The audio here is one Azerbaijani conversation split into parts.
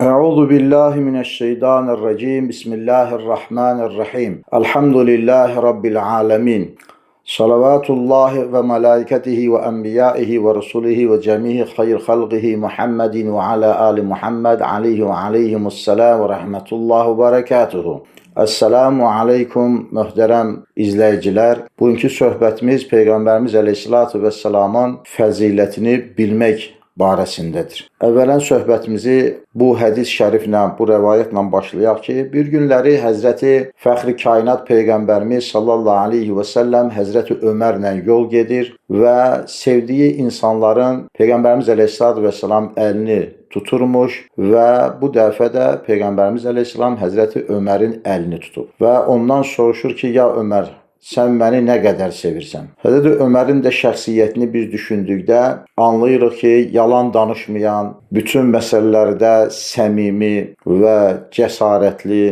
Euzu billahi mineşşeytanirracim. Bismillahirrahmanirrahim. Elhamdülillahi rabbil alamin. Salavatullahi ve malaikatihi ve enbiyaihi ve rusulihi ve cemi'i hayr halqihi Muhammedin ve ala ali Muhammed aleyhi ve aleyhimusselam ve rahmetullah ve berekatuhu. Esselamu aleyküm mühterem izleyiciler. Bugünkü söhbətimiz Peyğəmbərimiz əleyhissalatu vesselamın fəzilətini bilmək barəsindədir. Əvvələn söhbətimizi bu hədis şəriflə, bu rəvayətlə başlayaq ki, bir günləri Həzrəti Fəxri Kainat Peyğəmbərimiz sallallahu aleyhi və səlləm Həzrəti Ömərlə yol gedir və sevdiyi insanların Peyğəmbərimiz əleyhissalatu vesselam əlini tuturmuş və bu dəfə də Peyğəmbərimiz əleyhissalam Həzrəti Ömərin əlini tutub və ondan soruşur ki, ya Ömər, sən məni nə qədər sevirsən? Həzrəti Ömərin də şəxsiyyətini biz düşündükdə anlayırıq ki, yalan danışmayan, bütün məsələlərdə səmimi və cəsarətli,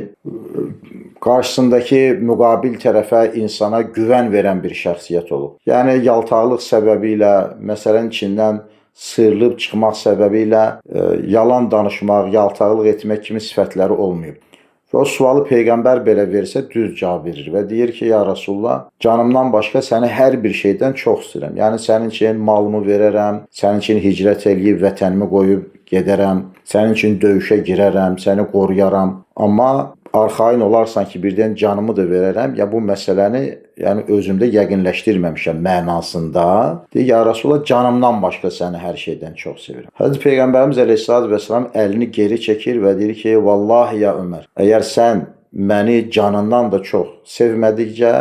qarşısındakı müqabil tərəfə insana güvən verən bir şəxsiyyət olub. Yəni, yaltaqlıq səbəbi ilə, məsələnin içindən sıyrılıb çıxmaq səbəbi ilə yalan danışmaq, yaltaqlıq etmək kimi sifətləri olmayıb. Və o sualı Peyğəmbər belə versə düz cavab verir və deyir ki, ya Rasulullah, canımdan başqa səni hər bir şeydən çox istəyirəm. Yəni, sənin üçün malımı verərəm, sənin üçün hicrət eləyib vətənimi qoyub gedərəm, sənin üçün döyüşə girərəm, səni qoruyaram. Amma arxayın olarsan ki, birdən canımı da verərəm, ya bu məsələni özümdə yəqinləşdirməmişəm mənasında. Deyir, ya Rasulullah, canımdan başqa səni hər şeydən çox sevirəm. Həzrəti Peyğəmbərimiz əleyhissalatu vesselam əlini geri çəkir və deyir ki, vallahi ya Ömər, əgər sən məni canından da çox sevmədikcə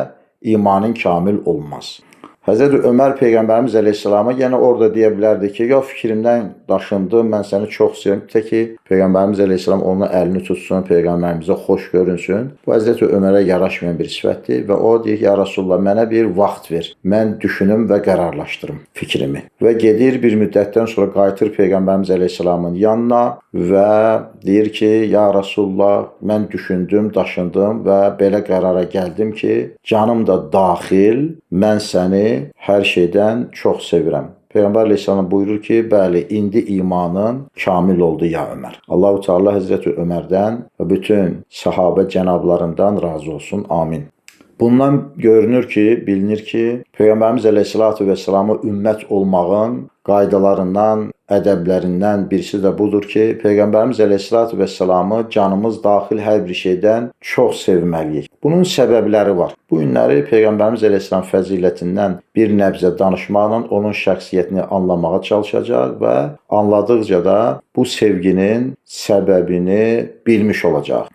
imanın kamil olmaz. Həzrəti Ömər Peyğəmbərimiz əleyhissalama yenə orada deyə bilərdi ki, ya fikrimdən daşındım, mən səni çox sevirəm. Tək ki, Peyğəmbərimiz əleyhissalam onun əlini tutsun, Peyğəmbərimizə xoş görünsün. Bu Həzrəti Ömərə yaraşmayan bir sifətdir və o deyir ki, ya Rasulullah, mənə bir vaxt ver, mən düşünüm və qərarlaşdırım fikrimi. Və gedir, bir müddətdən sonra qayıtır Peyğəmbərimiz əleyhissalamın yanına və deyir ki, ya Rasulullah, mən düşündüm, daşındım və belə qərara gəldim ki, canım da daxil, mən səni hər şeydən çox sevirəm. Peyğəmbər əleyhissalam buyurur ki, bəli, indi imanın kamil oldu ya Ömər. Allah-u Teala Həzrəti Ömərdən və bütün sahabə cənablarından razı olsun. Amin. Bundan görünür ki, bilinir ki, Peyğəmbərimiz əleyhissalatu vesselamı ümmət olmağın qaydalarından, ədəblərindən birisi də budur ki, Peyğəmbərimiz əleyhissalatu vesselamı canımız daxil hər bir şeydən çox sevməliyik. Bunun səbəbləri var. Bu günləri Peyğəmbərimiz əleyhissalam fəzilətindən bir nəbzə danışmaqla onun şəxsiyyətini anlamağa çalışacaq və anladıqca da bu sevginin səbəbini bilmiş olacaq.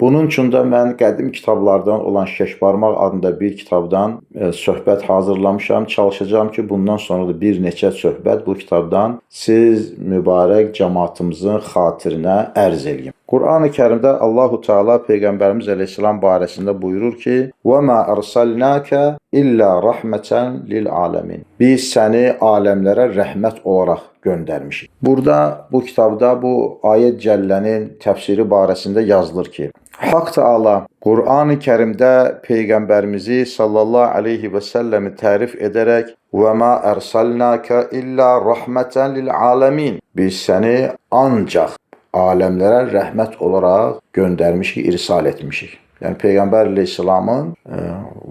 Bunun üçün də mən qədim kitablardan olan Şeşbarmaq adında bir kitabdan söhbət hazırlamışam. Çalışacağım ki, bundan sonra da bir neçə söhbət bu kitabdan siz mübarək cəmaatımızın xatirinə ərz edeyim. Qur'an-ı Kərimdə Allah-u Teala Peyğəmbərimiz əleyhissalam barəsində buyurur ki, وَمَا أَرْسَلْنَاكَ إِلَّا رَحْمَةً لِلْعَالَمِينَ Biz səni aləmlərə rəhmət olaraq göndərmişik. Burada, bu kitabda bu ayət cəllənin təfsiri barəsində yazılır ki, Haqq Teala Qur'an-ı Kərimdə Peyğəmbərimizi sallallahu aleyhi və səlləmi tərif edərək وَمَا أَرْسَلْنَاكَ إِلَّا رَحْمَةً لِلْعَالَمِينَ Biz səni ancaq aləmlərə rəhmət olaraq göndərmişik, irsal etmişik. Yəni, Peyğəmbər əleyhissalamın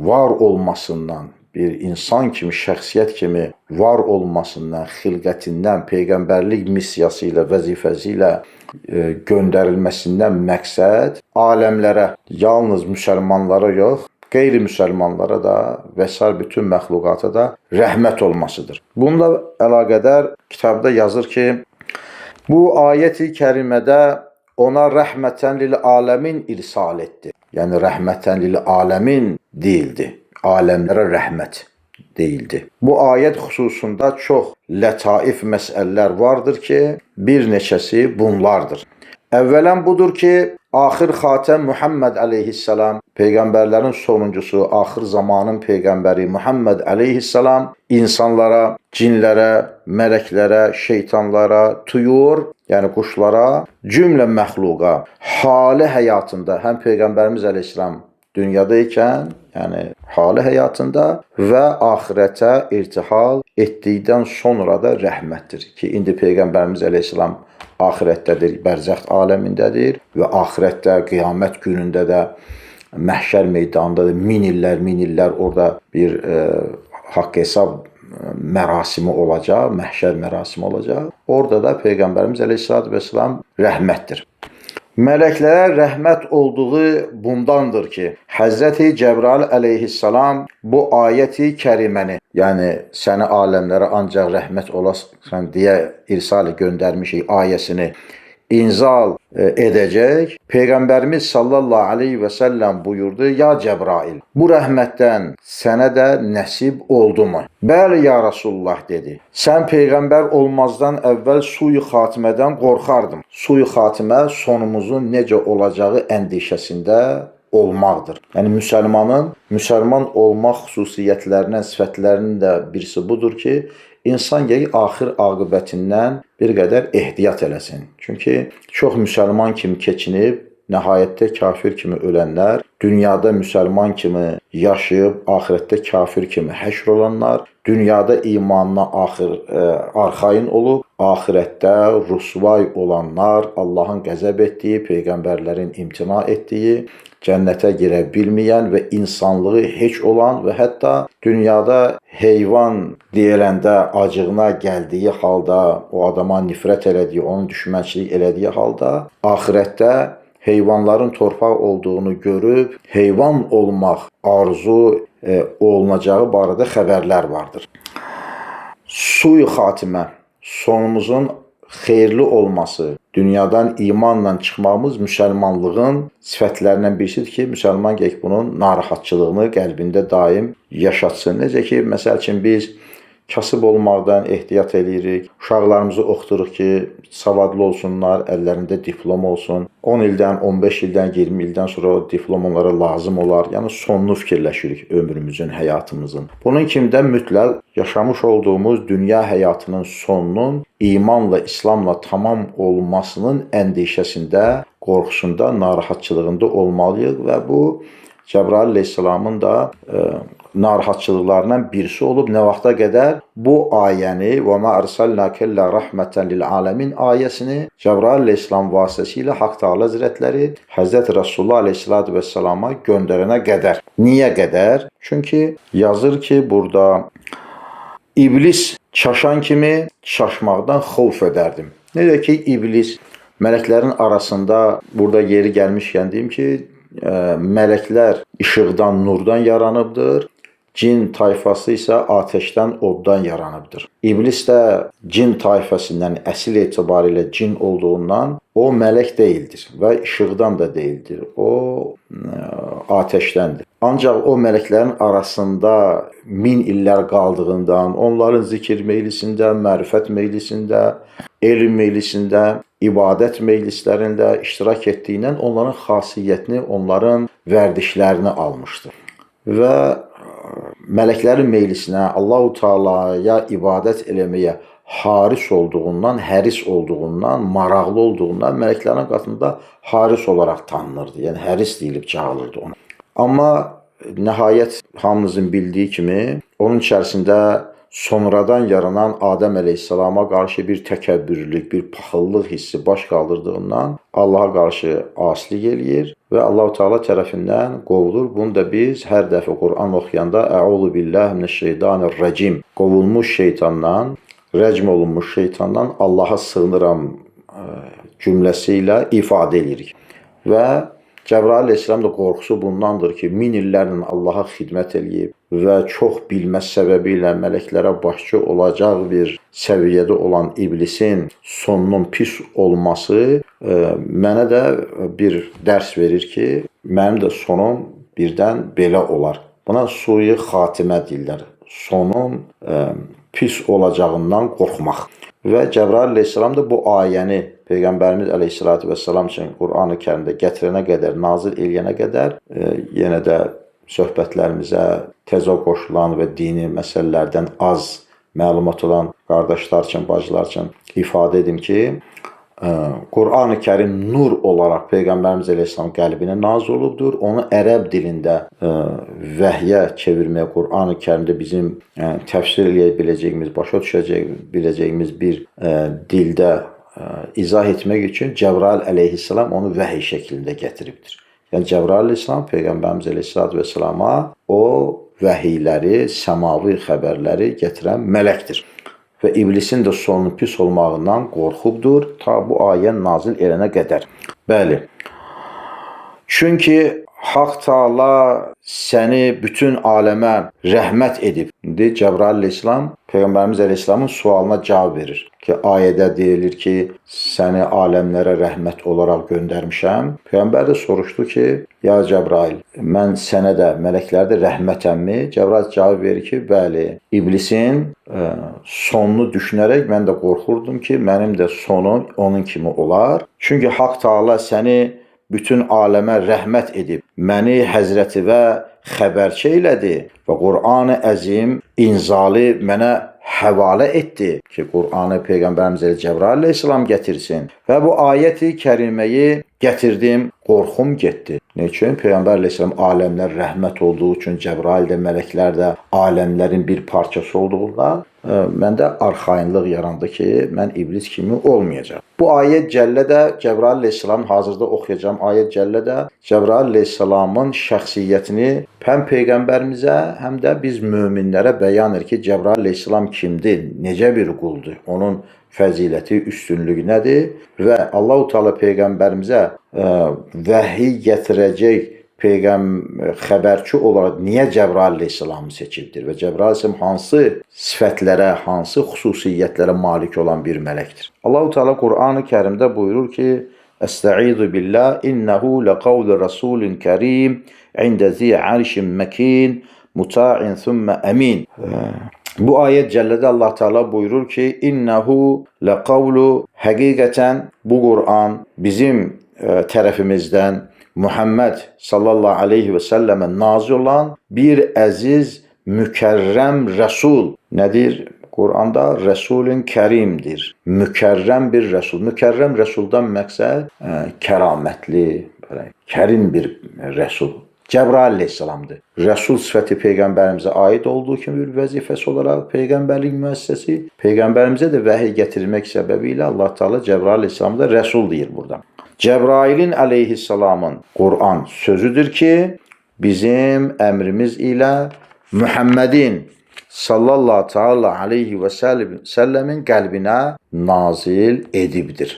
var olmasından, bir insan kimi, şəxsiyyət kimi var olmasından, xilqətindən, Peyğəmbərlik missiyası ilə, vəzifəsi ilə göndərilməsindən məqsəd aləmlərə, yalnız müsəlmanlara yox, qeyri-müsəlmanlara da və sair bütün məxluqata da rəhmət olmasıdır. Bununla əlaqədar kitabda yazır ki, bu ayət-i kərimədə ona rəhmətən lil-aləmin irsal etdi. Yəni, rəhmətən lil-aləmin deyildi. Aləmlərə rəhmət deyildi. Bu ayət xüsusunda çox lətayif məsələlər vardır ki, bir neçəsi bunlardır. Əvvələn budur ki, axir xatəm Muhammed əleyhissalam, Peyğəmbərlərin sonuncusu, axir zamanın Peyğəmbəri Muhammed əleyhissalam insanlara, cinlərə, mələklərə, şeytanlara, tuyur, yəni quşlara, cümlə məxluqa, hali həyatında həm Peyğəmbərimiz əleyhissalam dünyada ikən, yəni hali həyatında və axirətə irtihal etdikdən sonra da rəhmətdir ki, indi Peyğəmbərimiz əleyhissalam axirətdədir, bərzəxt aləmindədir və axirətdə, qiyamət günündə də məhşər meydanında da min illər orada bir haqq hesab mərasimi olacaq, məhşər mərasimi olacaq. Orada da Peyğəmbərimiz əleyhissalatu vesselam rəhmətdir. Mələklərə rəhmət olduğu bundandır ki, Həzrəti Cəbrail əleyhissalam bu ayəti kəriməni, yəni səni aləmlərə ancaq rəhmət olasan deyə irsal göndərmişik ayəsini inzal edəcək. Peyğəmbərimiz sallallahu aleyhi və səlləm buyurdu: Ya Cəbrail, bu rəhmətdən sənə də nəsib oldumu? Bəli ya Rasulullah dedi. Sən Peyğəmbər olmazdan əvvəl suyu xatimədən qorxardım. Suyu xatimə sonumuzun necə olacağı əndişəsində olmaqdır. Yəni müsəlman olmaq xüsusiyyətlərindən, sifətlərinin də birisi budur ki, İnsan gərək axır aqibətindən bir qədər ehtiyat eləsin. Çünki çox müsəlman kimi keçinib, nəhayətdə kafir kimi ölənlər, dünyada müsəlman kimi yaşayıb, axirətdə kafir kimi həşr olanlar, dünyada imanına arxayın olub, axirətdə rüsvay olanlar, Allahın qəzəb etdiyi, peyğəmbərlərin imtina etdiyi, cənnətə girə bilməyən və insanlığı heç olan və hətta dünyada heyvan deyiləndə acığına gəldiyi halda, o adama nifrət elədiyi, onun düşmənçilik elədiyi halda, axirətdə heyvanların torpaq olduğunu görüb, heyvan olmaq arzu olunacağı barədə xəbərlər vardır. Suyu xatimə, sonumuzun xeyirli olması, dünyadan imanla çıxmağımız müsəlmanlığın sifətlərindən birisidir ki, müsəlman gərək bunun narahatçılığını qəlbində daim yaşatsın. Necə ki, məsəl üçün biz kasıb olmaqdan ehtiyat edirik, uşaqlarımızı oxuduruq ki, savadlı olsunlar, əllərində diplom olsun. 10 ildən, 15 ildən, 20 ildən sonra o diplom onlara lazım olar. Yəni sonunu fikirləşirik ömrümüzün, həyatımızın. Bunun kimi də mütləq yaşamış olduğumuz dünya həyatının sonunun imanla, İslamla tamam olmasının əndişəsində, qorxusunda, narahatçılığında olmalıyıq və bu Cəbrail əleyhissalamın da narahatçılıqlarından birisi olub. Nə vaxta qədər bu ayəni və mə ərsəlnəkə illə rəhmətən lil aləmin ayəsini Cəbrail əleyhissalam vasitəsilə Haqq Təala Həzrətləri Həzrəti Rasulullah əleyhissalatu vesselama göndərənə qədər. Niyə qədər? Çünki yazır ki, burada iblis çaşan kimi çaşmaqdan xovf edərdim. Necə ki, iblis mələklərin arasında, burada yeri gəlmişkən deyim ki, mələklər işıqdan, nurdan yaranıbdır. Cin tayfası isə ateşdən, oddan yaranıbdır. İblis də cin tayfasından əsl etibarilə cin olduğundan o mələk deyildir və işıqdan da deyildir. O ateşdəndir. Ancaq o mələklərin arasında 1000 illər qaldığından, onların zikir meylisində, mərifət meylisində, elm meylisində, ibadət meylislərində iştirak etdiyindən onların xasiyyətini, onların vərdişlərini almışdır. Və mələklərin meylisinə, Allah-u Teala'ya ibadət eləməyə haris olduğundan, həris olduğundan, maraqlı olduğundan mələklərin qatında haris olaraq tanınırdı. Yəni həris deyilib çağırılırdı ona. Amma nəhayət hamımızın bildiyi kimi onun içərisində sonradan yaranan Adəm əleyhissalama qarşı bir təkəbbürlük, bir paxıllıq hissi baş qaldırdığından Allaha qarşı asilik eləyir və Allah-u Teala tərəfindən qovulur. Bunu da biz hər dəfə Quran oxuyanda Əuzu billahi mineşşeytanirracim, qovulmuş şeytandan, rəcm olunmuş şeytandan Allaha sığınıram cümləsi ilə ifadə edirik. Və Cəbrail əleyhissalam da qorxusu bundandır ki, 1000 illərlə Allaha xidmət eləyib və çox bilməz səbəbi ilə mələklərə başçı olacaq bir səviyyədə olan iblisin sonunun pis olması mənə də bir dərs verir ki, mənim də sonum birdən belə olar. Buna suyu xatimə deyirlər. Sonun pis olacağından qorxmaq. Və Cəbrail əleyhissalam da bu ayəni Peyğəmbərimiz əleyhissalatu vesselam üçün Qur'an-ı Kərimdə gətirənə qədər, nazil eləyənə qədər yenə də söhbətlərimizə təzə qoşulan və dini məsələlərdən az məlumat olan qardaşlar üçün, bacılar üçün ifadə edim ki, Qur'an-ı Kərim nur olaraq Peyğəmbərimiz əleyhissalam qəlbinə nazil olubdur. Onu ərəb dilində vəhyə çevirməyə, Qur'an-ı Kərimdə bizim təfsir eləyə biləcəyimiz, başa düşəcək biləcəyimiz bir dildə izah etmək üçün Cəbrail əleyhissalam onu vəhiy şəklində gətiribdir. Yəni Cəbrail əleyhissalam Peyğəmbərimiz əleyhissalatu vesselama o vəhiyləri, səmavi xəbərləri gətirən mələkdir. Və iblisin də sonunun pis olmağından qorxubdur ta bu ayə nazil edənə qədər. Bəli. Çünki Haqq Taala səni bütün aləmə rəhmət edib. İndi Cəbrail əleyhissalam Peyğəmbərimiz əleyhissalamın sualına cavab verir ki, ayədə deyilir ki, səni aləmlərə rəhmət olaraq göndərmişəm. Peyğəmbər də soruşdu ki, ya Cəbrail, mən sənə də, mələklərə də rəhmətəmmi? Cəbrail cavab verir ki, bəli, iblisin sonunu düşünərək mən də qorxurdum ki, mənim də sonum onun kimi olar. Çünki Haqq Taala səni bütün aləmə rəhmət edib, məni həzrətivə xəbərçi elədi və Qur'an-ı Əzim inzalı mənə həvalə etdi ki, Qur'anı Peyğəmbərimiz Cəbrail əleyhissalam gətirsin və bu ayəti kəriməyi gətirdim, qorxum getdi. Ne üçün? Peyğəmbər əleyhissalam aləmlər rəhmət olduğu üçün Cəbrail də, mələklər də aləmlərin bir parçası olduğundan məndə arxayınlıq yarandı ki, mən iblis kimi olmayacaq. Bu ayət cəllədə Cəbrail əleyhissalam hazırda oxuyacağım ayət cəllədə Cəbrail əleyhissalamın şəxsiyyətini həm Peyğəmbərimizə, həm də biz möminlərə bəyan edir ki, Cəbrail əleyhissalam kimdir, necə bir quldur, onun fəziləti, üstünlüyü nədir və Allah-u Teala Peyğəmbərimizə vəhiy gətirəcək xəbərçi olaraq niyə Cəbrail əleyhissalamı seçibdir və Cəbrail əleyhissalam hansı sifətlərə, hansı xüsusiyyətlərə malik olan bir mələkdir. Allah-u Teala Qur'an-ı Kərimdə buyurur ki, Əstəizu billah, innehu ləqavlu rasulun kərim, ində zi arşin məkin, muta'in thumma əmin. Bu ayət cəllədə Allah Teala buyurur ki, innehu ləqavlu, həqiqətən bu Qur'an bizim tərəfimizdən Muhammed sallallahu aleyhi və səlləmə nazil olan bir əziz, mükərrəm rəsul nədir? Qur'anda Rəsulün Kərimdir. Mükərrəm bir rəsul. Mükərrəm rəsuldan məqsəd kəramətli, kərim bir rəsul. Cəbrail əleyhissalamdır. Rəsul sifəti Peyğəmbərimizə aid olduğu kimi bir vəzifəsi olaraq Peyğəmbərlik müəssisəsi Peyğəmbərimizə də vəhiy gətirmək səbəbi ilə Allah Teala Cəbrail əleyhissalamı da rəsul deyir burada. Cəbrailin əleyhissalamın Qur'an sözüdür ki, bizim əmrimiz ilə Muhammedin sallallahu teala aleyhi və səlləmin qəlbinə nazil edibdir.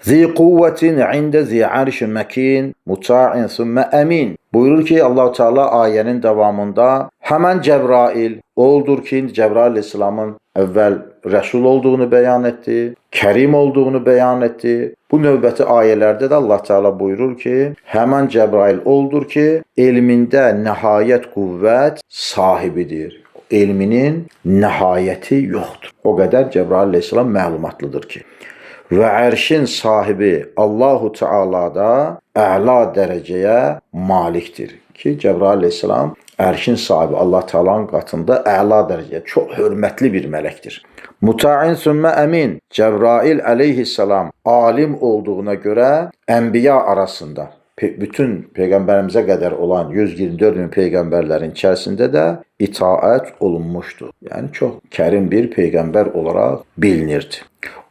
Zi quvvetin ində zi arşin məkin, muta'in thumma əmin. Buyurur ki, Allah-u Teala ayənin davamında həmən Cəbrail oldur ki, Cəbrail əleyhissalamın əvvəl rəsul olduğunu bəyan etdi, kərim olduğunu bəyan etdi. Bu növbəti ayələrdə də Allah Teala buyurur ki, həmən Cəbrail oldur ki, elmində nəhayət qüvvət sahibidir. Elminin nəhayəti yoxdur. O qədər Cəbrail əleyhissalam məlumatlıdır ki. Və ərşin sahibi Allah-u Teala da əla dərəcəyə malikdir ki, Cəbrail əleyhissalam ərşin sahibi Allah Teala'nın qatında əla dərəcəyə, çox hörmətli bir mələkdir. Muta'in sümmə əmin. Cəbrail əleyhissalam alim olduğuna görə ənbiya arasında bütün Peyğəmbərimizə qədər olan 124 min Peyğəmbərlərin içərisində də itaət olunmuşdur. Yəni çox kərim bir Peyğəmbər olaraq bilinirdi.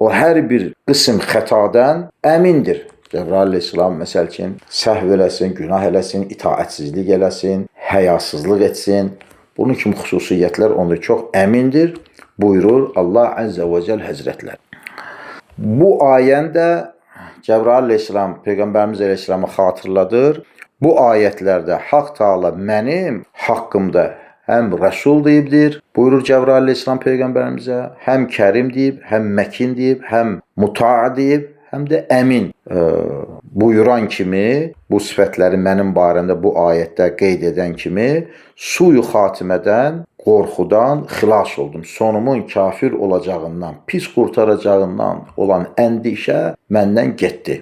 O hər bir qism xətadan əmindir. Cəbrail əleyhissalam məsəl üçün səhv eləsin, günah eləsin, itaətsizlik eləsin, həyasızlıq etsin. Bunun kimi xüsusiyyətlər onda çox əmindir, buyurur Allah Əzzə və Cəl Həzrətlər. Bu ayəndə Cəbrail əleyhissalam Peyğəmbərimiz əleyhissalamı xatırladır. Bu ayətlərdə Haqq Taala mənim haqqımda həm rəsul deyibdir, buyurur Cəbrail əleyhissalam Peyğəmbərimizə, həm kərim deyib, həm məkin deyib, həm muta' deyib, həm də əmin buyuran kimi, bu sifətləri mənim barəmdə bu ayətdə qeyd edən kimi suyu xatimədən, qorxudan xilas oldum. Sonumun kafir olacağından, pis qurtaracağından olan əndişə məndən getdi.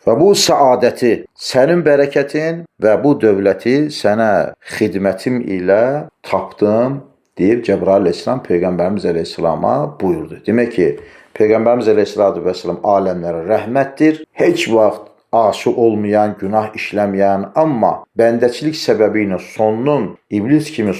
Və bu səadəti, sənin bərəkətin və bu dövləti sənə xidmətim ilə tapdım deyib Cəbrail əleyhissalam Peyğəmbərimiz əleyhissalama buyurdu. Demək ki, Peyğəmbərimiz əleyhissalam aləmlərə rəhmətdir. Heç vaxt asi olmayan, günah işləməyən, amma bəndəçilik səbəbi ilə sonunun iblis kimi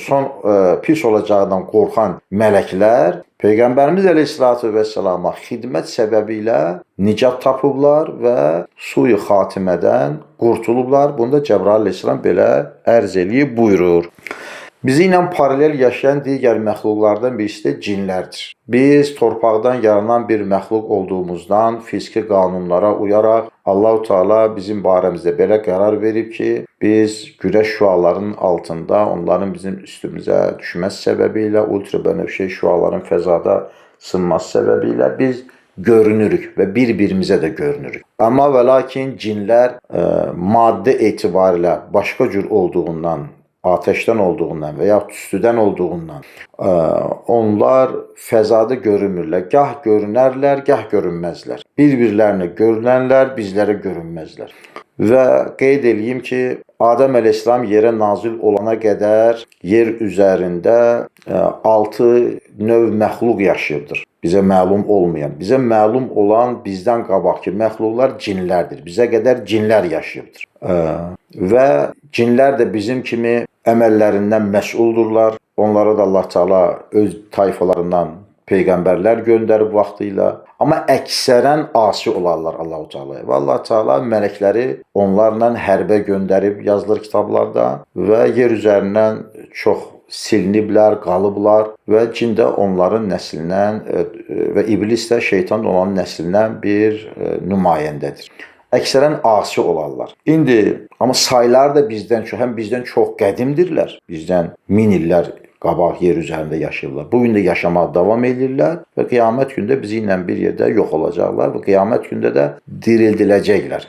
pis olacağından qorxan mələklər Peyğəmbərimiz əleyhissalatu vesselama xidmət səbəbilə nicat tapıblar və suyu xatimədən qurtulublar. Bunda Cəbrail əleyhissalam belə ərz eləyib buyurur. Bizi ilə paralel yaşayan digər məxluqlardan birisi də cinlərdir. Biz torpaqdan yaranan bir məxluq olduğumuzdan fiziki qanunlara uyaraq Allah-u Teala bizim barəmizdə belə qərar verib ki, biz günəş şüalarının altında onların bizim üstümüzə düşməsi səbəbilə, ultrabənövşəy şüaların fəzada sınması səbəbilə biz görünürük və bir-birimizə də görünürük. Amma və lakin cinlər maddə etibarilə başqa cür olduğundan, ateşdən olduğundan və ya tüstüdən olduğundan onlar fəzada görünmürlər. Gah görünərlər, gah görünməzlər. Bir-birlərinə görünərlər, bizlərə görünməzlər. Və qeyd edeyim ki, Adəm əleyhissalam yerə nazil olana qədər yer üzərində 6 növ məxluq yaşayıbdır. Bizə məlum olmayan. Bizə məlum olan bizdən qabaqki məxluqlar cinlərdir. Bizə qədər cinlər yaşayıbdır. Və cinlər də bizim kimi əməllərindən məsuldurlar. Onlara da Allah Teala öz tayfalarından peyğəmbərlər göndərib vaxtı ilə. Amma əksərən asi olarlar Allah-u Teala'ya. Və Allah Teala mələkləri onlarla hərbə göndərib yazılır kitablarda və yer üzərindən çox siliniblər, qalıblar və cin də onların nəslindən və iblis də şeytan olan nəslindən bir nümayəndədir. Əksərən asi olarlar. İndi amma saylar da bizdən çox, həm bizdən çox qədimdirlər. Bizdən 1000 illər qabaq yer üzərində yaşayırlar. Bugün də yaşamağa davam edirlər və qiyamət gündə bizi ilə bir yerdə yox olacaqlar və qiyamət gündə də dirildiləcəklər.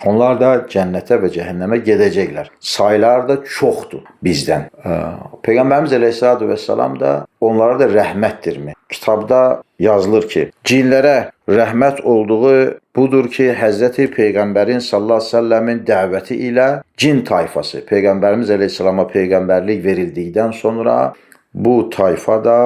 Onlar da cənnətə və cəhənnəmə gedəcəklər. Saylar da çoxdur bizdən. Peyğəmbərimiz əleyhissalatu vesselam da onlara da rəhmətdirmi? Kitabda yazılır ki, cinlərə rəhmət olduğu budur ki, Həzrəti Peyğəmbərin sallallahu əleyhi və səlləmin dəvəti ilə cin tayfası, Peyğəmbərimiz əleyhissalama peyğəmbərlik verildikdən sonra bu tayfa da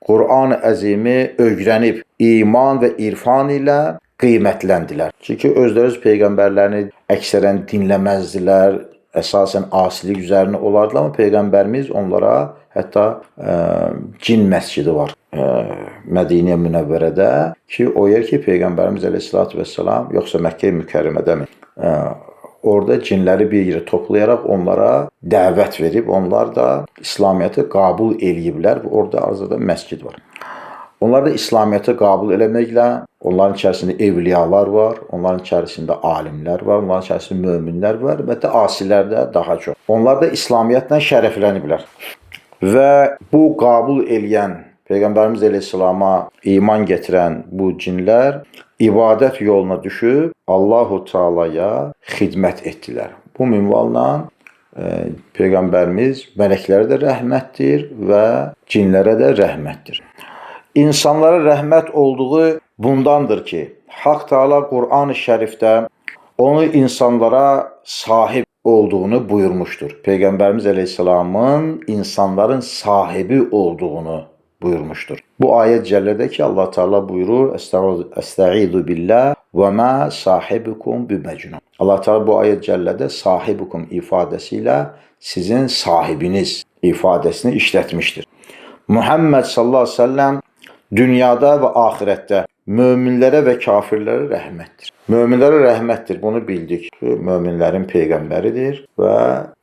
Quran-ı Əzimi öyrənib iman və irfan ilə qiymətləndilər. Çünki özləri peyğəmbərlərini əksərən dinləməzdilər, əsasən asilik üzərinə olardılar, amma peyğəmbərimiz onlara hətta cin məscidi var Mədinə Münəvvərədə ki, o yer ki, peyğəmbərimiz əleyhissalatu vesselam, yoxsa Məkkə-i Mükerrəmədəmi? Orada cinləri bir yerə toplayaraq onlara dəvət verib, onlar da İslamiyyəti qəbul eləyiblər və orada arzada məscid var. Onlar da İslamiyyəti qəbul eləməklə, onların içərisində evliyalar var, onların içərisində alimlər var, onların içərisində möminlər var, əlbəttə asilər də daha çox. Onlar da İslamiyyətlə şərəfləniblər. Və bu qəbul eləyən, Peyğəmbərimiz əleyhissalama iman gətirən bu cinlər ibadət yoluna düşüb Allah-u Teala'ya xidmət etdilər. Bu minvalla Peyğəmbərimiz mələklərə də rəhmətdir və cinlərə də rəhmətdir. İnsanlara rəhmət olduğu bundandır ki, Haqq Teala Qur'an-ı Şərifdə onu insanlara sahib olduğunu buyurmuşdur. Peyğəmbərimiz əleyhissalamın insanların sahibi olduğunu buyurmuşdur. Bu ayət cəllədə ki, Allah Teala buyurur: "Estaizu billah və ma sahibukum bimecnun." Allah Teala bu ayət cəllədə sahibukum ifadəsilə sizin sahibiniz ifadəsini işlətmişdir. Muhammed sallallahu əleyhi və səlləm dünyada və axirətdə möminlərə və kafirlərə rəhmətdir. Möminlərə rəhmətdir, bunu bildik ki, möminlərin peyğəmbəridir və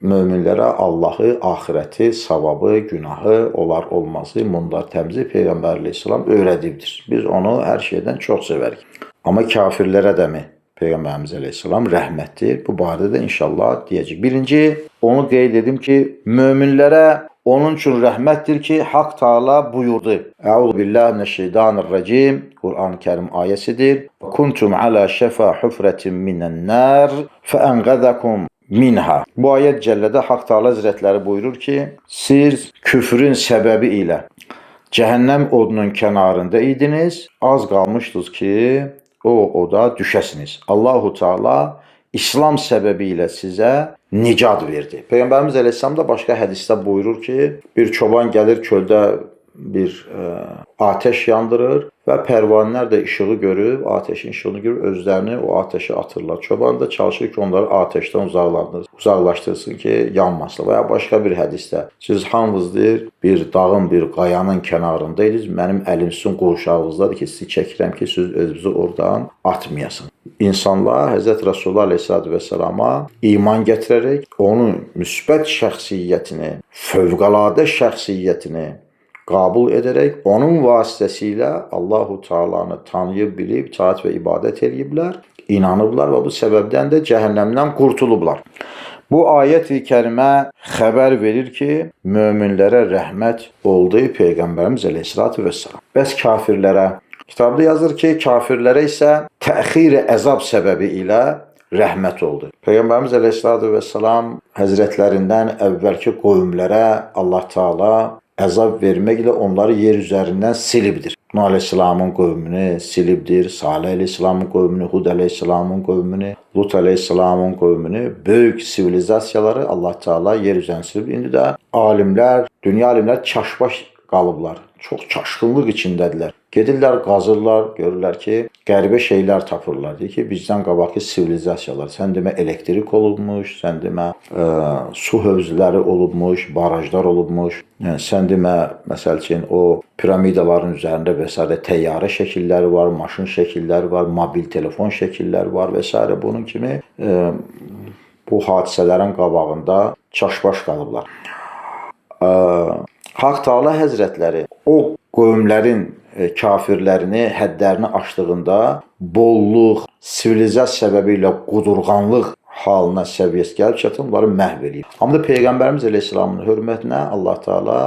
möminlərə Allahı, axirəti, savabı, günahı, olar olmazı, mundar təmzi Peyğəmbər əleyhissalam öyrədibdir. Biz onu hər şeydən çox sevərik. Amma kafirlərə də mi? Peyğəmbərimiz əleyhissalam rəhmətdir. Bu barədə də inşallah deyəcək. Birinci, onu qeyd edim ki, möminlərə onun üçün rəhmətdir ki, Haqq Teala buyurdu. Əuzu billahi mineşşeytanirracim. Quran-ı Kərim ayəsidir. Kuntum ala şəfa hufratin minən-nar fa'anqazakum minha. Bu ayət cəllədə Haqq Teala Həzrətləri buyurur ki, siz küfrün səbəbi ilə cəhənnəm odunun kənarında idiniz, az qalmışdınız ki, o oda düşəsiniz. Allahu Teala İslam səbəbi ilə sizə nicat verdi. Peyğəmbərimiz əleyhissalam da başqa hədisdə buyurur ki, bir çoban gəlir çöldə bir ateş yandırır və pərvanələr də işığı görüb, ateşin işığını görüb özlərini o ateşə atırlar. Çoban da çalışır ki, onları ateşdən uzaqlaşdırsın ki, yanmasın. Və ya başqa bir hədisdə, siz hamınız deyir, bir dağın, bir qayanın kənarındaydınız, mənim əlim sizin qurşağınızdadır ki, sizi çəkirəm ki, siz özünüzü oradan atmayasın. İnsanlar Hz. Resulullah Aleyhisselatü Vesselam'a iman gətirərək, onun müsbət şəxsiyyətini, fövqəladə şəxsiyyətini qəbul edərək, onun vasitəsilə Allahu Teala'nı tanıyıb, bilib, itaat və ibadət ediblər, inanıblar və bu səbəbdən də cəhənnəmdən qurtulublar. Bu ayət-i kərimə xəbər verir ki, möminlərə rəhmət oldu Peyğəmbərimiz Aleyhisselatü Vesselam. Bəs kafirlərə? Kitabda yazır ki, kafirlərə isə təxir-i əzab səbəbi ilə rəhmət oldu. Peyğəmbərimiz Aleyhisselatü Vesselam həzrətlərindən əvvəlki qovmlərə Allah Teala əzab verməklə onları yer üzərindən silibdir. Nuh Aleyhisselamın qövmünü silibdir, Salih Aleyhisselamın qövmünü, Hud Aleyhisselamın qövmünü, Lut Aleyhisselamın qövmünü, böyük sivilizasiyaları Allah Teala yer üzərindən silib. İndi də alimlər, dünya alimlər çaşbaş qalıblar. Çox çaşqınlıq içindədirlər. Gedirlər, qazırlar, görürlər ki, qəribə şeylər tapırlar. Deyir ki, bizdən qabaqki sivilizasiyalar, sən demə elektrik olubmuş, sən demə su hövzləri olubmuş, barajlar olubmuş, yəni, sən demə, məsəl üçün, o piramidaların üzərində və s. təyyarə şəkilləri var, maşın şəkilləri var, mobil telefon şəkilləri var və s. Bunun kimi bu hadisələrin qabağında çaşbaş qalıblar. Haqq Teala Həzrətləri o qövmlərin kafirlərini, həddlərini aşdığında bolluq, sivilizasiya səbəbi ilə qudurğanlıq halına səviyyəsi gəlib çatın, onları məhv eləyir. Amma da Peyğəmbərimiz Aleyhisselamın hörmətinə Allah Teala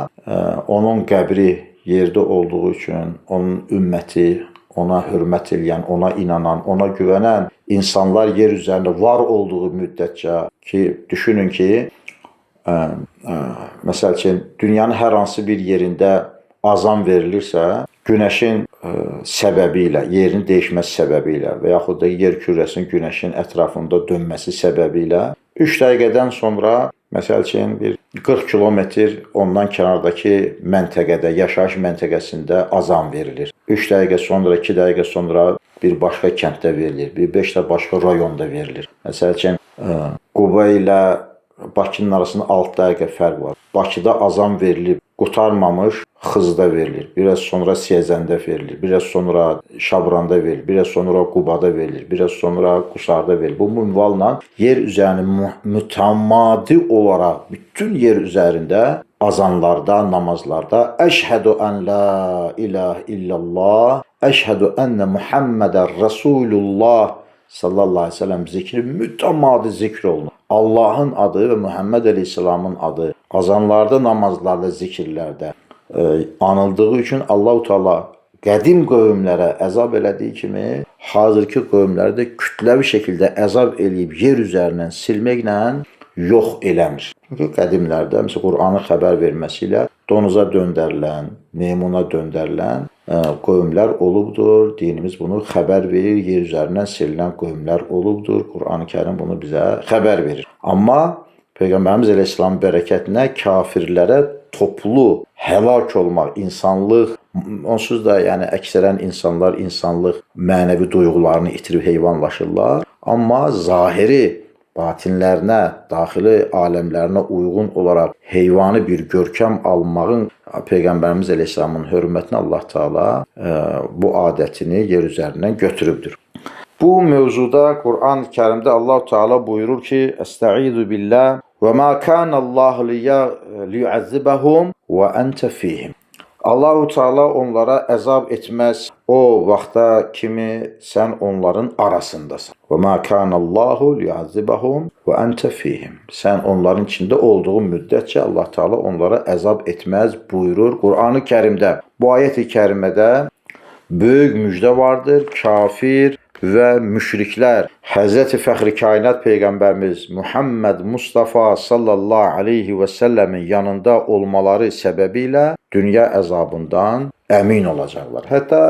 onun qəbri yerdə olduğu üçün, onun ümməti, ona hörmət eləyən, ona inanan, ona güvənən insanlar yer üzərində var olduğu müddətcə ki, düşünün ki, məsəl üçün, dünyanın hər hansı bir yerində azan verilirsə, günəşin səbəbi ilə, yerin dəyişməsi səbəbi ilə və yaxud da yer kürəsinin günəşin ətrafında dönməsi səbəbi ilə 3 dəqiqədən sonra, məsəl üçün, bir 40 kilometr ondan kənardakı məntəqədə, yaşayış məntəqəsində azan verilir. 3 dəqiqə sonra, 2 dəqiqə sonra bir başqa kənddə verilir, bir 5 də başqa rayonda verilir. Məsəl üçün, Quba ilə Bakının arasında 6 dəqiqə fərq var. Bakıda azan verilib, qutarmamış Xızda verilir. Biraz sonra Siyəzəndə verilir. Biraz sonra Şabranda verilir. Biraz sonra Qubada verilir. Biraz sonra Qusarda verilir. Bu minvalla yer üzərində mütəmadi olaraq bütün yer üzərində azanlarda, namazlarda Əşhədü ən la ilahe illallah, Əşhədü ənə Muhammədən Rasulullah sallallahu aleyhi ve sellem zikri mütəmadi zikr olunur. Allahın adı və Muhammed Aleyhisselamın adı azanlarda, namazlarda, zikirlərdə anıldığı üçün Allah-u Teala qədim qövmlərə əzab elədiyi kimi hazırki qövmləri də kütləvi şəkildə əzab eləyib yer üzərindən silməklə yox eləmir. Çünki qədimlərdə, məsələn, Qur'anın xəbər verməsilə donuza döndərilən, meymuna döndərilən qövmlər olubdur. Dinimiz bunu xəbər verir, yer üzərindən silinən qövmlər olubdur. Qur'an-ı Kərim bunu bizə xəbər verir. Amma Peyğəmbərimiz Aleyhisselamın bərəkətinə kafirlərə toplu həlak olmaq, insanlıq, onsuz da yəni əksərən insanlar insanlıq mənəvi duyğularını itirib heyvanlaşırlar. Amma zahiri batinlərinə, daxili aləmlərinə uyğun olaraq heyvani bir görkəm almağın Peyğəmbərimiz Aleyhisselamın hörmətinə Allah Teala bu adətini yer üzərindən götürübdür. Bu mövzuda Qur'an-ı Kərimdə Allah Teala buyurur ki: "Estaizu billah və ma kanallahu liyu'azzibahum və ente fihim." Allah-u Teala onlara əzab etməz o vaxta kimi sən onların arasındasan. Və ma kanallahu liyu'azzibahum və ente fihim. Sən onların içində olduğun müddətcə Allah Teala onlara əzab etməz buyurur Qur'an-ı Kərimdə. Bu ayət-i kərimədə böyük müjdə vardır. Kafir və müşriklər Həzrəti Fəxri Kainat Peyğəmbərimiz Muhammed Mustafa sallallahu aleyhi və səlləmin yanında olmaları səbəbilə dünya əzabından əmin olacaqlar. Hətta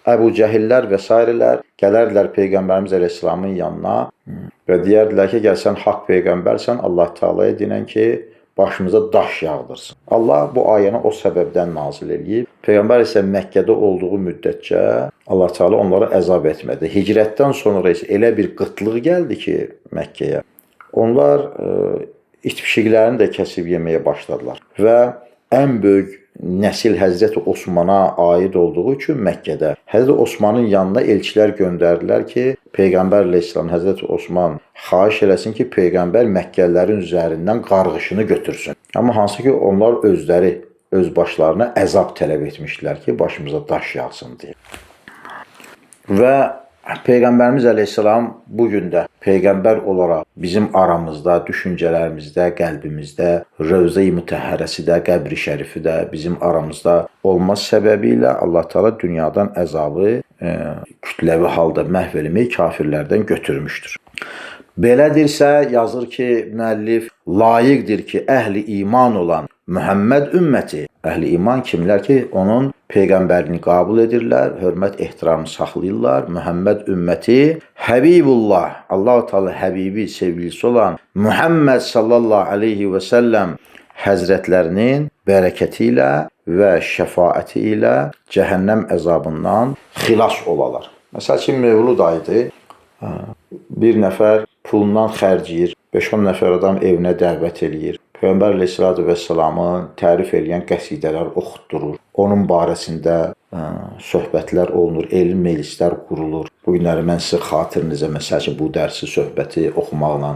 Əbu Cəhillər və s. gələrlər Peyğəmbərimiz Aleyhisselamın yanına və deyərdilər ki, gəl sən haqq Peyğəmbərsən, Allah Teala'ya dinən ki, başımıza daş yağdırsın. Allah bu ayəni o səbəbdən nazil edib. Peyğəmbər isə Məkkədə olduğu müddətcə Allah Teala onlara əzab etmədi. Hicrətdən sonra isə elə bir qıtlıq gəldi ki Məkkəyə. Onlar it pişiklərini də kəsib yeməyə başladılar. Və ən böyük nəsil Həzrəti Osmana aid olduğu üçün Məkkədə Həzrəti Osmanın yanına elçilər göndərdilər ki, Peyğəmbər əleyhissalam Həzrəti Osman xahiş eləsin ki, Peyğəmbər Məkkəlilərin üzərindən qarğışını götürsün. Amma hansı ki onlar özləri öz başlarına əzab tələb etmişdilər ki, başımıza daş yağsın deyə. Və Peyğəmbərimiz əleyhissalam bugün də Peyğəmbər olaraq bizim aramızda, düşüncələrimizdə, qəlbimizdə, Rövzə-i Mütəhhərəsi də, qəbri şərifi də bizim aramızda olması səbəbilə Allah Teala dünyadan əzabı kütləvi halda məhv eləmək kafirlərdən götürmüşdür. Belədirsə, yazır ki, müəllif, layiqdir ki, əhli iman olan Muhammed ümməti, əhli iman kimlər ki, onun Peyğəmbərini qəbul edirlər, hörmət, ehtiramı saxlayırlar. Muhammed ümməti, Həbibullah, Allah-u Teala Həbibi, sevgilisi olan Muhammed sallallahu aleyhi və səlləm həzrətlərinin bərəkəti ilə və şəfaəti ilə cəhənnəm əzabından xilas olalar. Məsəl üçün, Mövlud ayıdır, bir nəfər pulundan xərcləyir, 5-10 nəfər adam evinə dəvət eləyir. Peyğəmbər əleyhissalatu vesselamı tərif edən qəsidələr oxutdurur. Onun barəsində söhbətlər olunur, elm meclislər qurulur. Bu günləri mən sizə xatirinizə, məsəl üçün bu dərsi, söhbəti oxumaqla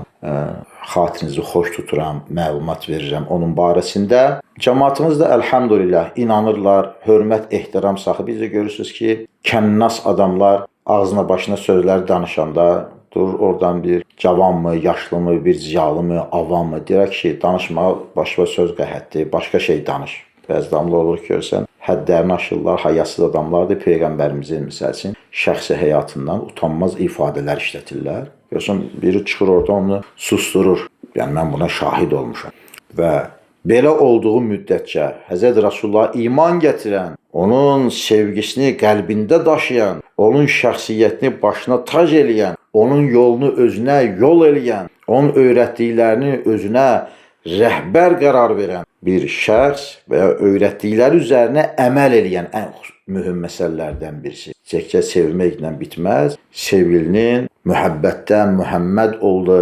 xatirinizi xoş tuturam, məlumat verirəm onun barəsində. Cəmaatımız da əlhamdülillah inanırlar, hörmət, ehtiram saxı. Biz də görürsünüz ki, kənnas adamlar ağzına başına sözlər danışanda durur oradan bir cavanmı, yaşlımı, bir ziyalımı, avamı deyirək ki, danışmağa başqa söz qəhətdir, başqa şey danış. Bəzi adamlar olur ki, görsən, həddlərini aşırlar, hayasız adamlardır. Peyğəmbərimizin, misal üçün, şəxsi həyatından utanmaz ifadələr işlətirlər. Görsən, biri çıxır orada onu susturur. Yəni, mən buna şahid olmuşam. Və belə olduğu müddətcə Həzrət Rasulullah iman gətirən, onun sevgisini qəlbində daşıyan, onun şəxsiyyətini başına tac eləyən, onun yolunu özünə yol eləyən, onun öyrətdiklərini özünə rəhbər qərar verən bir şəxs və ya öyrətdikləri üzərinə əməl eləyən ən mühüm məsələlərdən birisi. Təkcə sevməklə bitməz. Sevgilinin mühəbbətdən Muhammed oldu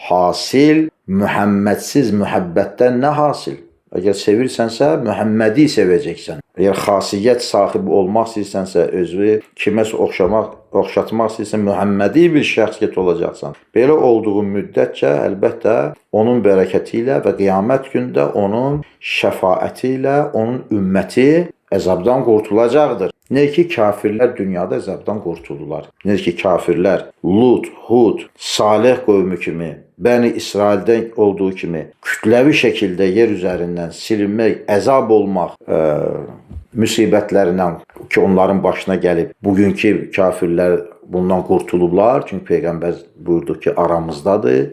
hasil, Muhammedsiz mühəbbətdən nə hasil? Əgər sevirsənsə, Muhammədi sevəcəksən. Əgər xasiyyət sahibi olmaq istəyirsənsə, özünü kiməsə oxşatmaq istəyirsən, Muhammədi bir şəxsiyyət olacaqsan. Belə olduğu müddətcə, əlbəttə, onun bərəkəti ilə və qiyamət gündə onun şəfaəti ilə onun ümməti əzabdan qurtulacaqdır. Nə ki, kafirlər dünyada əzabdan qurtuldular. Nə ki, kafirlər Lut, Hud, Salih qövmü kimi, Bəni İsraildən olduğu kimi kütləvi şəkildə yer üzərindən silinmək, əzab olmaq müsibətlərindən ki, onların başına gəlib. Bugünkü kafirlər bundan qurtulublar. Çünki Peyğəmbər buyurdu ki, aramızdadır.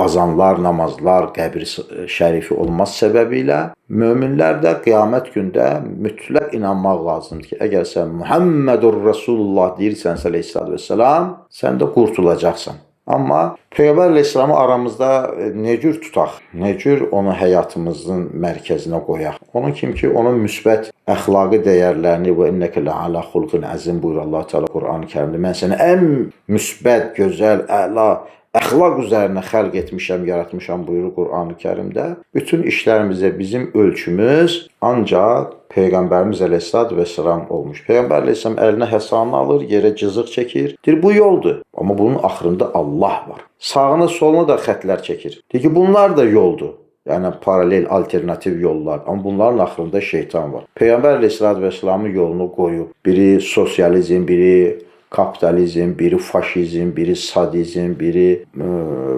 Azanlar, namazlar, qəbri şərifi olmaz səbəbilə möminlər də qiyamət gündə mütləq inanmaq lazımdır ki, əgər sən Muhammedur Rasulullah deyirsənsə əleyhissalatu vesselam, sən də qurtulacaqsan. Amma Peyğəmbər əleyhissalamı aramızda nə cür tutaq, nə cür onu həyatımızın mərkəzinə qoyaq. Onun kimi ki, onun müsbət əxlaqi dəyərlərini və innəkə lə'alə xulqin əzim buyur Allah Teala Qur'an-ı Kərimdə. Mən səni ən müsbət, gözəl, əla əxlaq üzərinə xəlq etmişəm, yaratmışam buyurur Qur'an-ı Kərimdə. Bütün işlərimizdə bizim ölçümüz ancaq Peyğəmbərimiz əleyhissalatu vesselam olmuş. Peyğəmbər əleyhissalam əlinə həsanı alır, yerə cızıq çəkir. Deyir, bu yoldur. Amma bunun axırında Allah var. Sağına soluna da xətlər çəkir. Deyir ki, bunlar da yoldur. Yəni, paralel, alternativ yollar. Amma bunların axırında şeytan var. Peyğəmbər əleyhissalatu vesselamın yolunu qoyub. Biri sosializm, biri kapitalizm, biri faşizm, biri sadizm, biri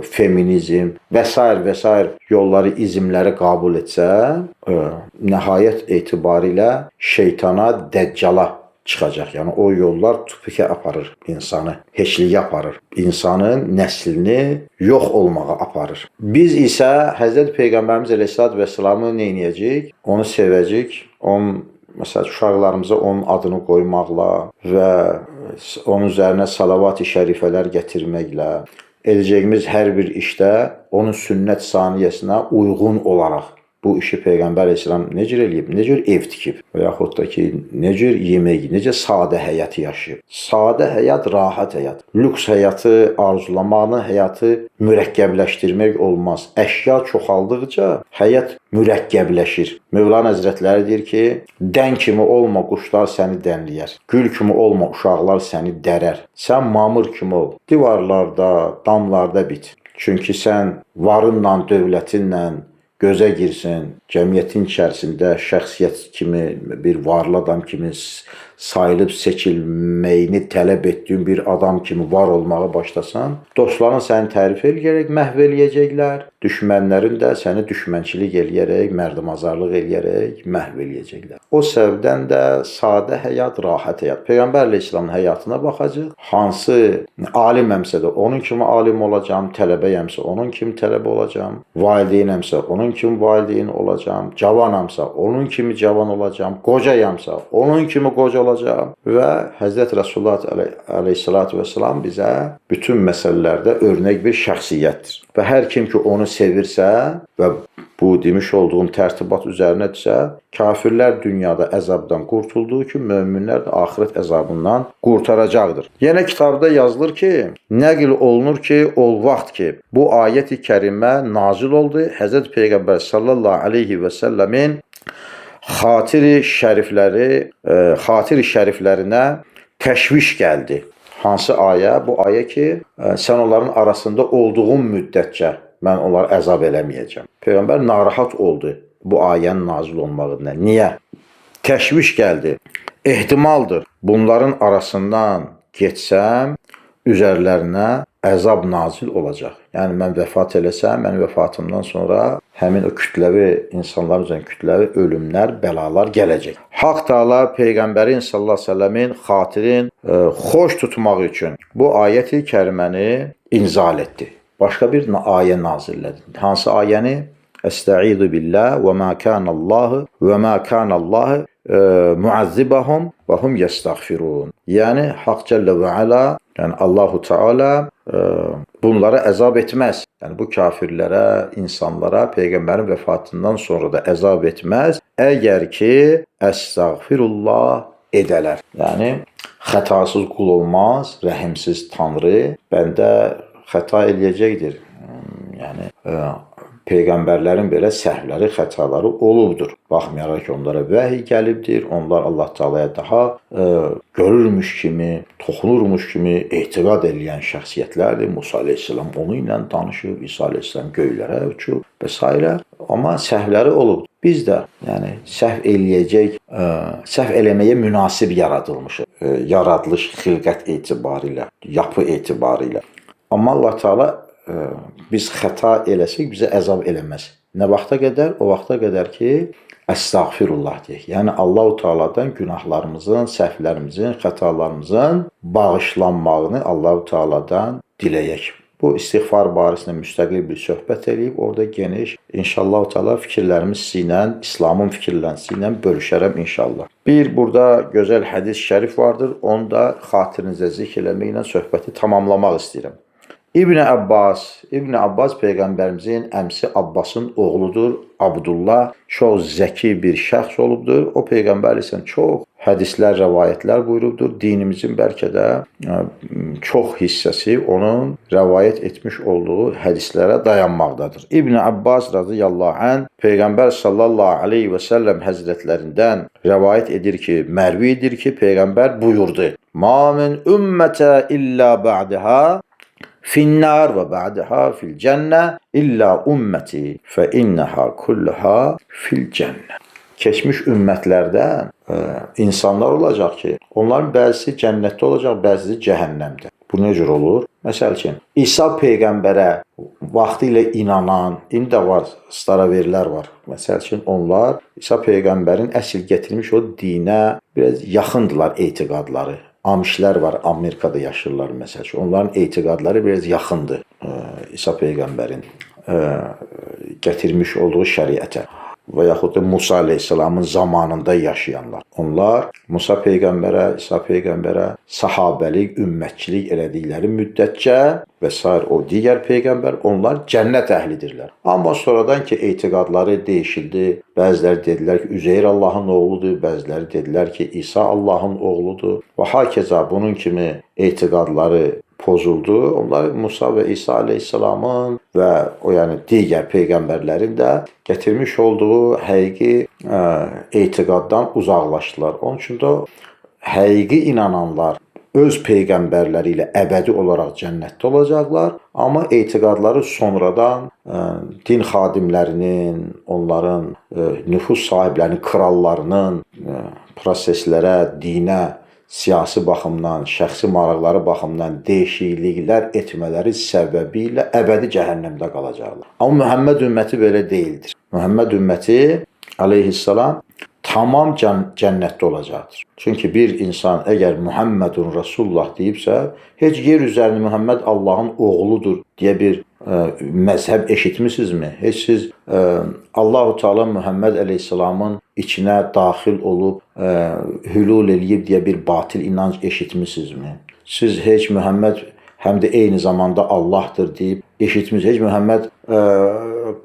feminizm və s. yolları, izmləri qəbul etsə, nəhayət etibarilə şeytana, dəccala çıxacaq. Yəni, o yollar tupikə aparır insanı, heçliyə aparır. İnsanın nəslini yox olmağa aparır. Biz isə Həzrət Peyğəmbərimiz əleyhissalatu vesselamı nə edəcəyik? Onu sevəcəyik, məsələn, uşaqlarımıza onun adını qoymaqla və onun üzərinə salavat-ı şərifələr gətirməklə edəcəyimiz hər bir işdə onun sünnət saniyəsinə uyğun olaraq bu işi Peyğəmbər əleyhissalam necə eləyib, necə ev tikib və yaxud da ki, necə yemək, necə sadə həyat yaşayıb. Sadə həyat, rahat həyat. Lüks həyatı arzulamaqla həyatı mürəkkəbləşdirmək olmaz. Əşya çoxaldıqca həyat mürəkkəbləşir. Mövlana Həzrətləri deyir ki, dən kimi olma, quşlar səni dənləyər. Gül kimi olma, uşaqlar səni dərər. Sən mamır kimi ol. Divarlarda, damlarda bit. Çünki sən varınla, dövlətinlə gözə girsin, cəmiyyətin içərisində şəxsiyyət kimi, bir varlı adam kimi sayılıb seçilməyini tələb etdiyin bir adam kimi var olmağa başlasan, dostların səni tərif eləyərək məhv eləyəcəklər, düşmənlərin də səni düşmənçilik eləyərək, mərdimazarlıq eləyərək məhv eləyəcəklər. O səbəbdən də sadə həyat, rahat həyat. Peyğəmbər əleyhissalamın həyatına baxacaq. Hansı aliməmsə də onun kimi alim olacağam, tələbəyəmsə onun kimi tələbə olacağam, valideynəmsə onun kimi valideyn olacağam, cavanamsa onun kimi cavan olacağam, qocayamsa onun kimi qoca olacağam və Həzrət Rasulullah əleyhissalatu vesselam bizə bütün məsələlərdə örnək bir şəxsiyyətdir. Və hər kim ki onu sevirsə və bu demiş olduğum tərtibat üzərinədirsə, kafirlər dünyada əzabdan qurtulduğu ki, möminlər də axirət əzabından qurtaracaqdır. Yenə kitabda yazılır ki, nəql olunur ki, ol vaxt ki, bu ayət-i kərimə nazil oldu. Həzrət Peyğəmbər sallallahu aleyhi və səlləmin xatiri şəriflərinə təşviş gəldi. Hansı ayə? Bu ayə ki, sən onların arasında olduğun müddətcə mən onları əzab eləməyəcəm. Peyğəmbər narahat oldu bu ayənin nazil olmağından. Niyə? Təşviş gəldi. Ehtimaldır. Bunların arasından geçsəm, üzərlərinə əzab nazil olacaq. Yəni mən vəfat eləsəm, mənim vəfatımdan sonra həmin o kütləvi insanlar üzrə kütləvi ölümlər, bəlalar gələcək. Haqq Taala Peyğəmbərin sallallahu əleyhi və səlləmin xatirin xoş tutmaq üçün bu ayət-i kəriməni inzal etdi. Başqa bir ayə nazillədi. Hansı ayəni? Əstəizu billah və mə kənəllahu muazzibahum və hum yəstəğfirun. Yəni Haqq Cəllə və Əla, yəni Allahu Teala bunlara əzab etməz. Yəni bu kafirlərə, insanlara Peyğəmbərin vəfatından sonra da əzab etməz, əgər ki əstəğfirullah edələr. Yəni xətasız qul olmaz, rəhimsiz Tanrı bəndə xəta eləyəcəkdir. Yəni Peyğəmbərlərin belə səhvləri, xətaları olubdur. Baxmayaraq ki, onlara vəhiy gəlibdir. Onlar Allah Teala'ya daha görürmüş kimi, toxunurmuş kimi etiqad edən şəxsiyyətlərdir. Musa əleyhissalam onu ilə danışıb, İsa əleyhissalam göylərə uçub və s. Amma səhvləri olubdur. Biz də yəni səhv eləyəcək, səhv eləməyə münasib yaradılmışıq. Yaradılış, xilqət etibarilə, yapı etibarilə. Amma Allah Teala biz xəta eləsək bizə əzab eləməz. Nə vaxta qədər? O vaxta qədər ki, əstəğfirullah deyək. Yəni Allah-u Teala'dan günahlarımızın, səhvlərimizin, xətalarımızın bağışlanmağını Allah-u Teala'dan diləyək. Bu istiğfar barəsində müstəqil bir söhbət eləyib, orada geniş inşallah Teala fikirlərimiz sizlə, İslamın fikirlərlə bölüşərəm inşallah. Bir burada gözəl hədis şərif vardır. Onu da xatirinizə zikr eləməklə söhbəti tamamlamaq istəyirəm. İbn Abbas Peyğəmbərimizin əmsi Abbasın oğludur. Abdullah çox zəki bir şəxs olubdur. O Peyğəmbər isə çox hədislər, rəvayətlər buyurubdur. Dinimizin bəlkə də çox hissəsi onun rəvayət etmiş olduğu hədislərə dayanmaqdadır. İbn Abbas radiyallahu anh Peyğəmbər sallallahu aleyhi və səlləm həzrətlərindən rəvayət edir ki, mərvidir ki, Peyğəmbər buyurdu: "Ma min ümmətə illə ba'daha finnar və ba'daha fil cənnə illə ümməti fə innəhə kulluha fil cənnə." Keçmiş ümmətlərdən insanlar olacaq ki, onların bəzisi cənnətdə olacaq, bəzisi cəhənnəmdə. Bu necə olur? Məsəl üçün, İsa Peyğəmbərə vaxtı ilə inanan, indi də var, staraverlər var. Məsəl üçün, onlar İsa Peyğəmbərin əsl gətirmiş o dinə biraz yaxındılar etiqadları. Amişlər var, Amerikada yaşırlar məsəl üçün. Onların etiqadları biraz yaxındır İsa Peyğəmbərin gətirmiş olduğu şəriətə. və yaxud da Musa əleyhissalamın zamanında yaşayanlar. Onlar Musa peyğəmbərə, İsa peyğəmbərə sahabəlik, ümmətçilik elədikləri müddətcə və sair o digər peyğəmbər, onlar cənnət əhlidirlər. Amma sonradan ki, etiqadları dəyişildi. Bəziləri dedilər ki, Üzeyr Allahın oğludur, bəziləri dedilər ki, İsa Allahın oğludur və hakeza bunun kimi etiqadları pozuldu. Onlar Musa və İsa əleyhissalamın və o yəni digər peyğəmbərlərin də gətirmiş olduğu həqiqi etiqaddan uzaqlaşdılar. Onun üçün də həqiqi inananlar öz peyğəmbərləri ilə əbədi olaraq cənnətdə olacaqlar. Amma etiqadları sonradan din xadimlərinin, onların nüfuz sahiblərinin, krallarının proseslərə, dinə, siyasi baxımdan, şəxsi maraqları baxımdan dəyişikliklər etmələri səbəbilə əbədi cəhənnəmdə qalacaqlar. Amma Məhəmməd ümməti belə deyildir. Məhəmməd ümməti əleyhissalam tamam cənnətdə olacaqdır. Çünki bir insan əgər Muhammedun Rasulullah deyibsə, heç yer üzərində Muhammed Allahın oğludur deyə bir məzhəb eşitmisinizmi? Heç siz Allah-u Teala Muhammed əleyhissalamın içinə daxil olub hülul eləyib deyə bir batil inanc eşitmisinizmi? Siz heç Muhammed həm də eyni zamanda Allahdır deyib eşitmirsiniz. Heç Muhammed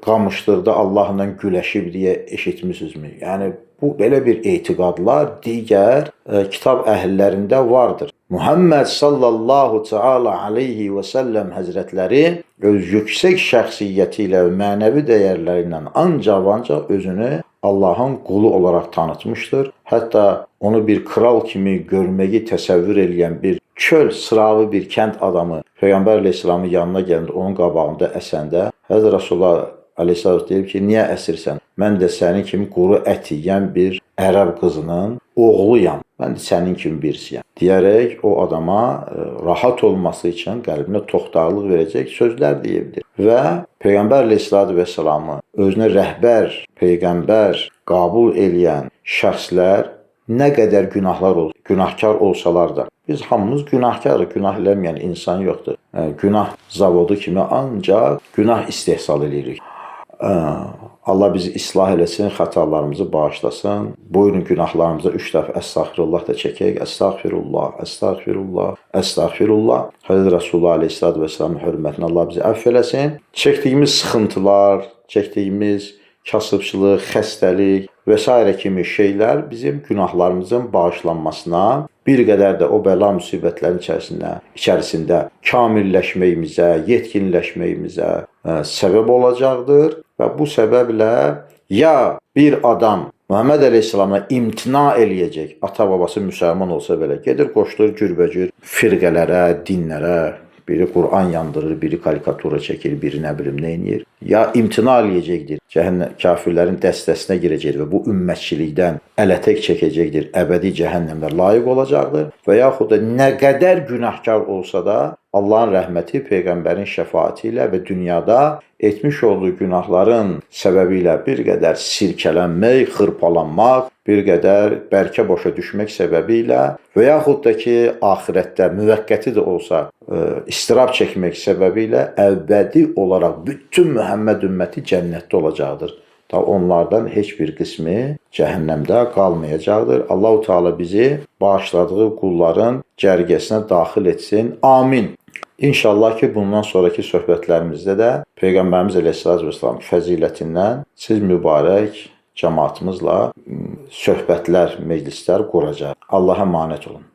qamışdırda Allahla güləşib deyə eşitmisinizmi? Yəni bu belə bir etiqadlar digər kitab əhillərində vardır. Muhammed sallallahu teala aleyhi və səlləm həzrətləri öz yüksək şəxsiyyəti ilə və mənəvi dəyərləri ilə ancaq özünü Allahın qulu olaraq tanıtmışdır. Hətta onu bir kral kimi görməyi təsəvvür edən bir çöl sırağı bir kənd adamı Peyğəmbər əleyhissalamın yanına gələndə onun qabağında əsəndə Həzrət Rasulullah əleyhissalam deyib ki, niyə əsirsən? Mən də sənin kimi quru ət yeyən bir ərəb qızının oğluyam. Mən də sənin kimi birisiyəm. Deyərək o adama rahat olması üçün qəlbinə toxtaqlıq verəcək sözlər deyibdir. Və Peyğəmbər əleyhissalamı özünə rəhbər, peyğəmbər qəbul eləyən şəxslər nə qədər günahkar olsalar da, biz hamımız günahkarıq, günah eləməyən insan yoxdur. Günah zavodu kimi ancaq günah istehsal edirik. Allah bizi islah eləsin, xətalarımızı bağışlasın. Buyurun günahlarımıza 3 dəfə əstəğfirullah da çəkək. Əstəğfirullah, əstəğfirullah, əstəğfirullah. Həzrət Rasulullah əleyhissalatu vesselamın hörmətinə Allah bizi əfv eləsin. Çəkdiyimiz sıxıntılar, çəkdiyimiz kasıbçılıq, xəstəlik və s. kimi şeylər bizim günahlarımızın bağışlanmasına, bir qədər də o bəla müsibətlərin içərisində kamilləşməyimizə, yetkinləşməyimizə səbəb olacaqdır. Və bu səbəblə ya bir adam Muhammed əleyhissalama imtina eləyəcək, ata babası müsəlman olsa belə, gedir qoşulur cürbəcür firqələrə, dinlərə, biri Qur'an yandırır, biri karikatura çəkir, biri nə bilim nə edir. Ya imtina eləyəcəkdir, kafirlərin dəstəsinə girəcəkdir və bu ümmətçilikdən ələtək çəkəcəkdir, əbədi cəhənnəmlər layiq olacaqdır. Və yaxud da nə qədər günahkar olsa da Allahın rəhməti, Peyğəmbərin şəfaati ilə və dünyada etmiş olduğu günahların səbəbi ilə bir qədər sirkələnmək, xırpalanmaq, bir qədər bərkə başa düşmək səbəbi ilə və yaxud da ki, axirətdə müvəqqəti də olsa istirab çəkmək səbəbi ilə əbədi olaraq bütün Məhəmməd ümməti cənnətdə olacaqdır. Onlardan heç bir qismi cəhənnəmdə qalmayacaqdır. Allah-u Teala bizi bağışladığı qulların cərgəsinə daxil etsin. Amin. İnşallah ki, bundan sonraki söhbətlərimizdə də Peyğəmbərimiz əleyhissalatu vesselam fəzilətindən siz mübarək cəmaatımızla söhbətlər, meclislər quracaq. Allaha əmanət olun.